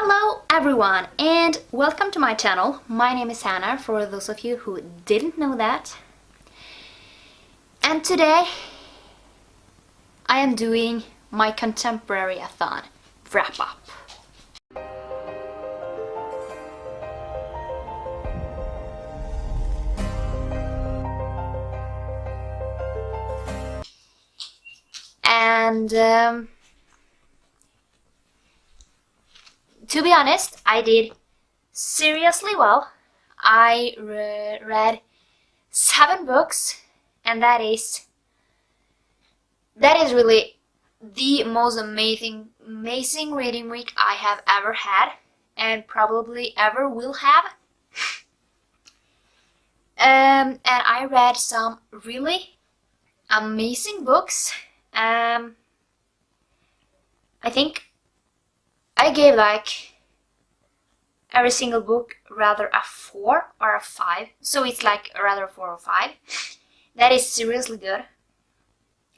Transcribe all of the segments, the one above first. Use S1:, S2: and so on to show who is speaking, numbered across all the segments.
S1: Hello everyone and welcome to my channel. My name is Hannah, for those of you who didn't know that. And today I am doing my Contemporary-a-thon Wrap Up. And to be honest, I did seriously well. I read 7 books, and that is really the most amazing reading week I have ever had, and probably ever will have. And I read some really amazing books. I think I gave like every single book rather a 4 or a 5, so it's like rather 4 or 5. That is seriously good.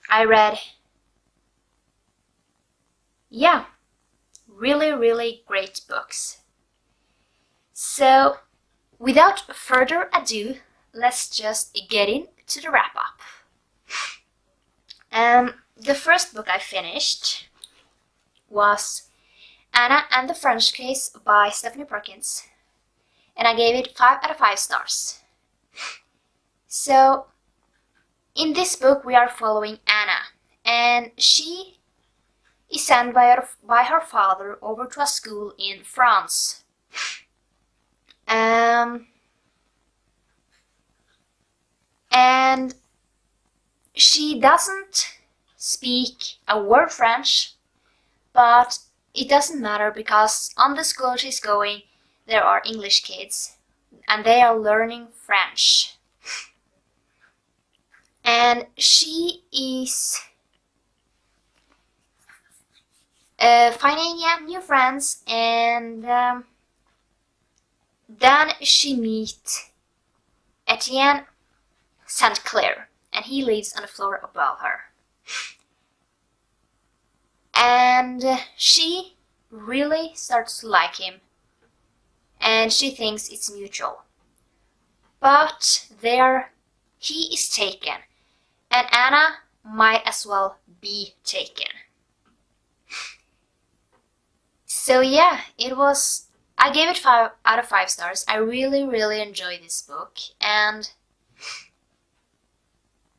S1: I read, yeah, really great books. So without further ado, let's just get into the wrap up. The first book I finished was Anna and the French Case by Stephanie Perkins, and I gave it 5 out of 5 stars. So in this book we are following Anna, and she is sent by her father over to a school in France. And she doesn't speak a word French, but it doesn't matter because on the school she's going there are English kids and they are learning French. And she is finding new friends, and then she meets Etienne St. Clair, and he lives on the floor above her. And she really starts to like him, and she thinks it's mutual. But there he is taken, and Anna might as well be taken. So yeah, I gave it 5 out of 5 stars. I really enjoyed this book, and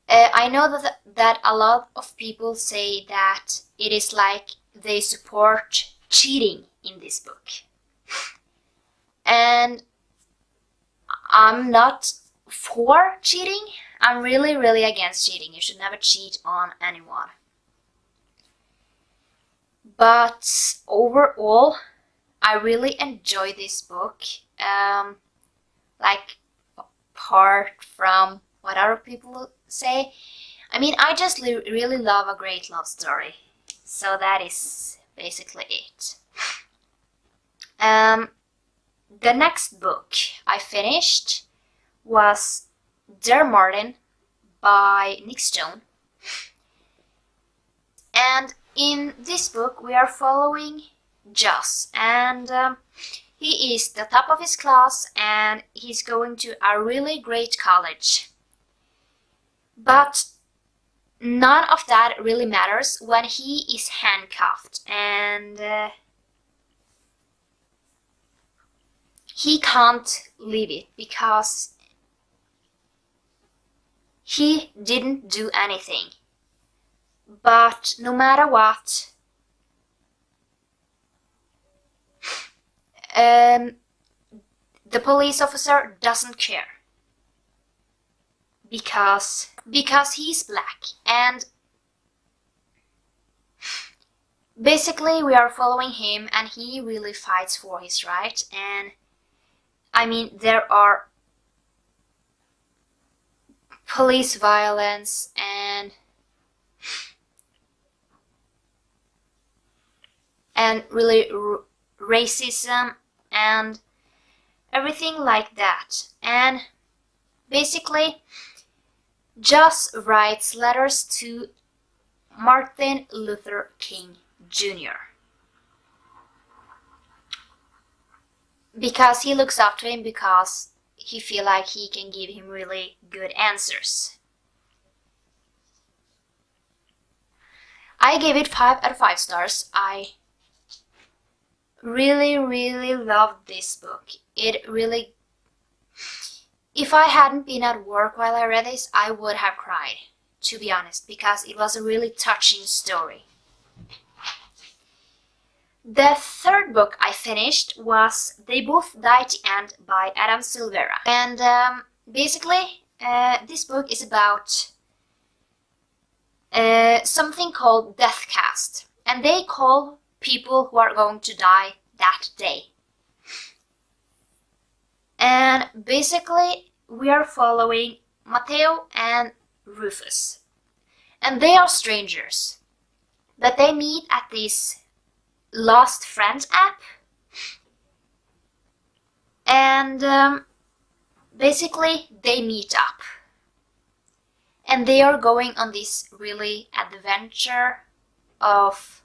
S1: I know that a lot of people say that it is like they support cheating in this book. And I'm not for cheating. I'm really against cheating. You should never cheat on anyone. But overall, I really enjoy this book. Like, apart from what other people say, I mean, I just really love a great love story. So that is basically it. The next book I finished was Dear Martin by Nick Stone. And in this book we are following Joss, and he is the top of his class and he's going to a really great college. But none of that really matters when he is handcuffed, and he can't leave it because he didn't do anything. But no matter what, the police officer doesn't care because he's black. And basically we are following him, and he really fights for his right. And I mean, there are police violence and really racism and everything like that. And basically Joss writes letters to Martin Luther King Jr. because he looks up to him, because he feel like he can give him really good answers. I gave it 5 out of 5 stars. I really loved this book. It really, if I hadn't been at work while I read this, I would have cried, to be honest, because it was a really touching story. The third book I finished was They Both Die at the End by Adam Silvera. And basically, this book is about something called death cast. And they call people who are going to die that day. And basically, we are following Matteo and Rufus. And they are strangers. But they meet at this Lost Friends app. And basically, they meet up. And they are going on this really adventure of,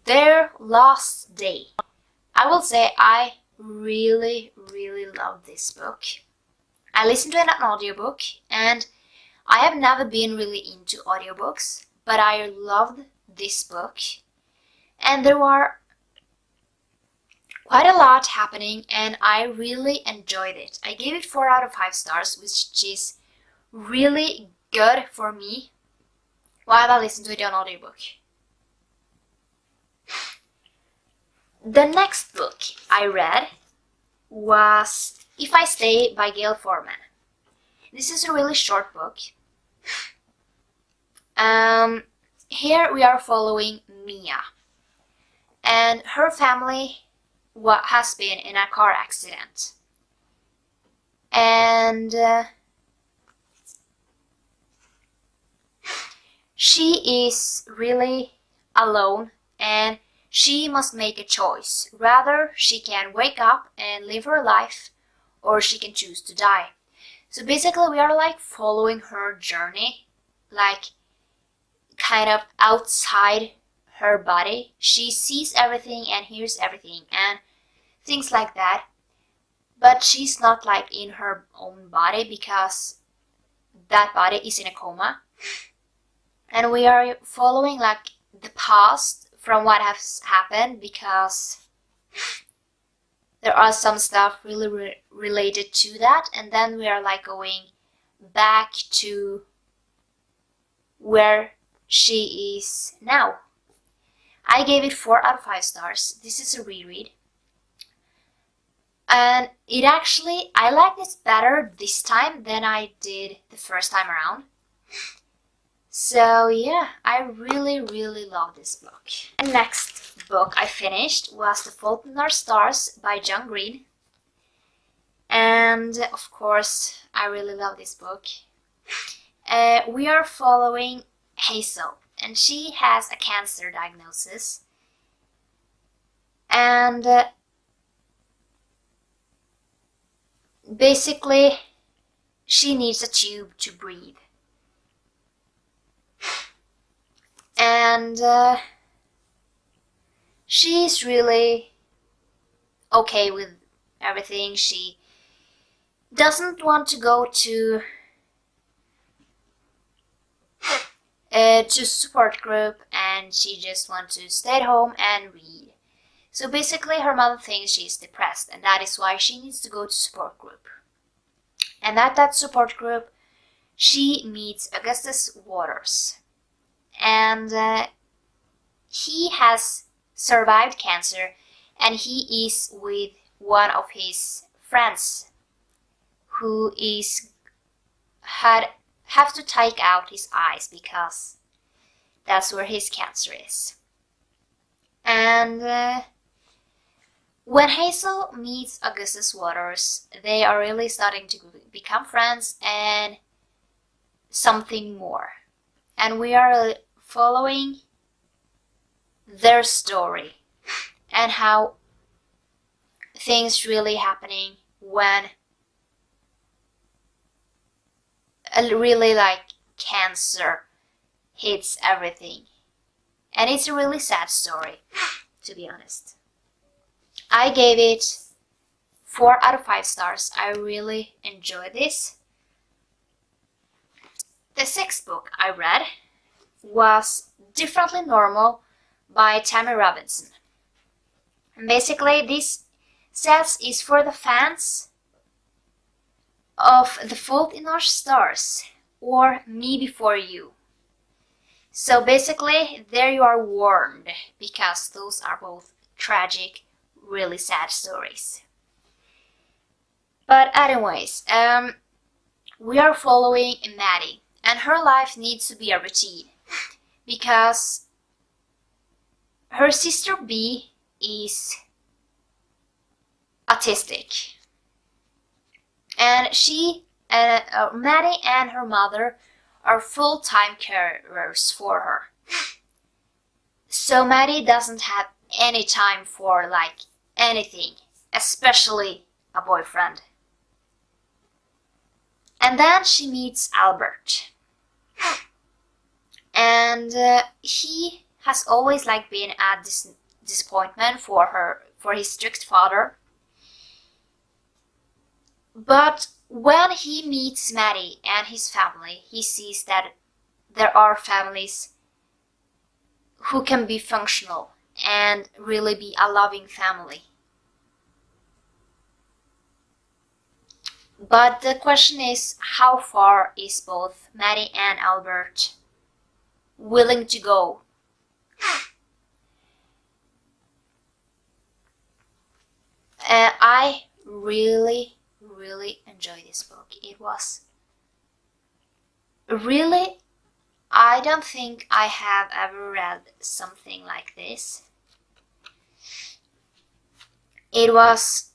S1: their last day. I will say I really love this book. I listened to an audiobook, and I have never been really into audiobooks, but I loved this book. And there were quite a lot happening, and I really enjoyed it. I gave it 4 out of 5 stars, which is really good for me while I listened to it on audiobook. The next book I read was If I Stay by Gail Forman. This is a really short book. Here we are following Mia, and her family has been in a car accident, and she is really alone, and she must make a choice. Rather, she can wake up and live her life, or she can choose to die. So basically, we are like following her journey, like kind of outside her body. She sees everything and hears everything and things like that. But she's not like in her own body, because that body is in a coma. And we are following like the past from what has happened, because there are some stuff really related to that. And then we are like going back to where she is now. I gave it 4 out of 5 stars. This is a reread. And it actually, I liked it better this time than I did the first time around. So yeah, I really love this book. The next book I finished was The Fault in Our Stars by John Green. And of course, I really love this book. We are following Hazel, and she has a cancer diagnosis. And basically, she needs a tube to breathe. And she's really okay with everything. She doesn't want to go to support group, and she just wants to stay at home and read. So basically, her mother thinks she's depressed, and that is why she needs to go to support group. And at that support group, she meets Augustus Waters. And he has survived cancer, and he is with one of his friends who have to take out his eyes, because that's where his cancer is. And when Hazel meets Augustus Waters, they are really starting to become friends and something more. And we are following their story and how things really happening when a really like cancer hits everything. And it's a really sad story, to be honest. I gave it 4 out of 5 stars. I really enjoyed this. The 6th book I read was Differently Normal by Tammy Robinson. And basically this says is for the fans of The Fault in Our Stars or Me Before You. So basically there you are warned, because those are both tragic, really sad stories. But anyways, we are following Maddie, and her life needs to be a routine because her sister B is autistic, and Maddie and her mother are full-time carers for her. So Maddie doesn't have any time for like anything, especially a boyfriend. And then she meets Albert, and he has always like been a disappointment for his strict father. But when he meets Maddie and his family, he sees that there are families who can be functional and really be a loving family. But the question is, how far is both Maddie and Albert willing to go? I really enjoyed this book. It was really, I don't think I have ever read something like this. It was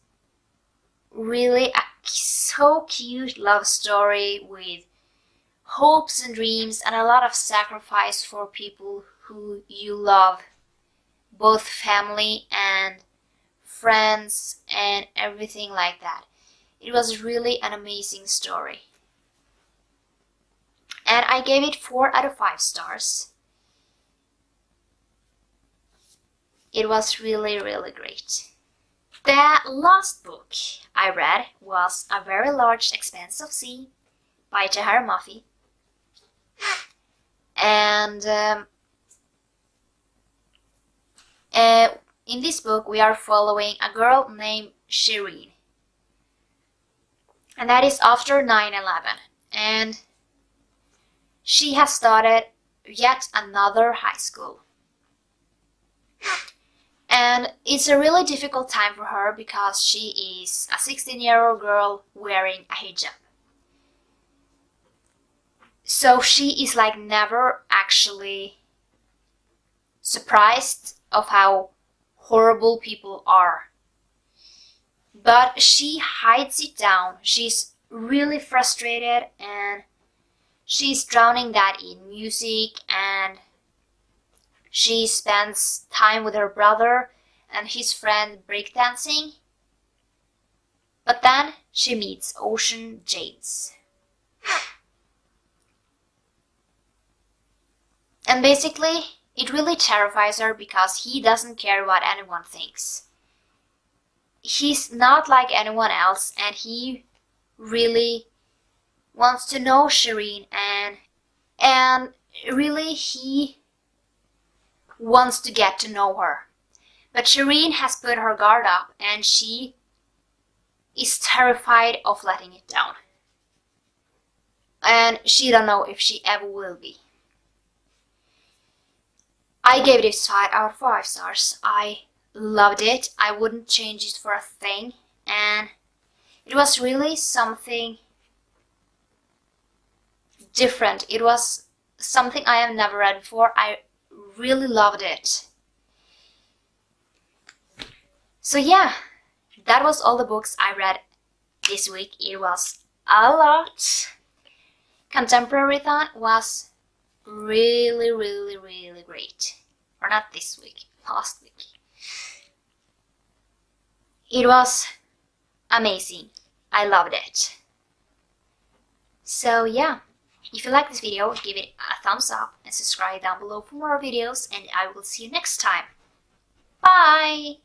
S1: really a so cute love story with hopes and dreams and a lot of sacrifice for people who you love, both family and friends and everything like that. It was really an amazing story. And I gave it 4 out of 5 stars. It was really great. The last book I read was A Very Large Expanse of Sea by Tahara Mafi. And in this book we are following a girl named Shireen. And that is after 9/11. And she has started yet another high school. And it's a really difficult time for her because she is a 16-year-old girl wearing a hijab. So she is like never actually surprised of how horrible people are. But she hides it down. She's really frustrated and she's drowning that in music, and she spends time with her brother and his friend breakdancing. But then she meets Ocean James. And basically, it really terrifies her because he doesn't care what anyone thinks. He's not like anyone else, and he really wants to know Shireen, and really he wants to get to know her. But Shireen has put her guard up, and she is terrified of letting it down. And she don't know if she ever will be. I gave it 5 out of 5 stars. I loved it. I wouldn't change it for a thing. And it was really something different. It was something I have never read before. I really loved it. So yeah, that was all the books I read this week. It was a lot. Contemporary-a-thon was really great. Or not this week, last week. It was amazing. I loved it. So yeah, if you like this video, give it a thumbs up and subscribe down below for more videos, and I will see you next time. Bye!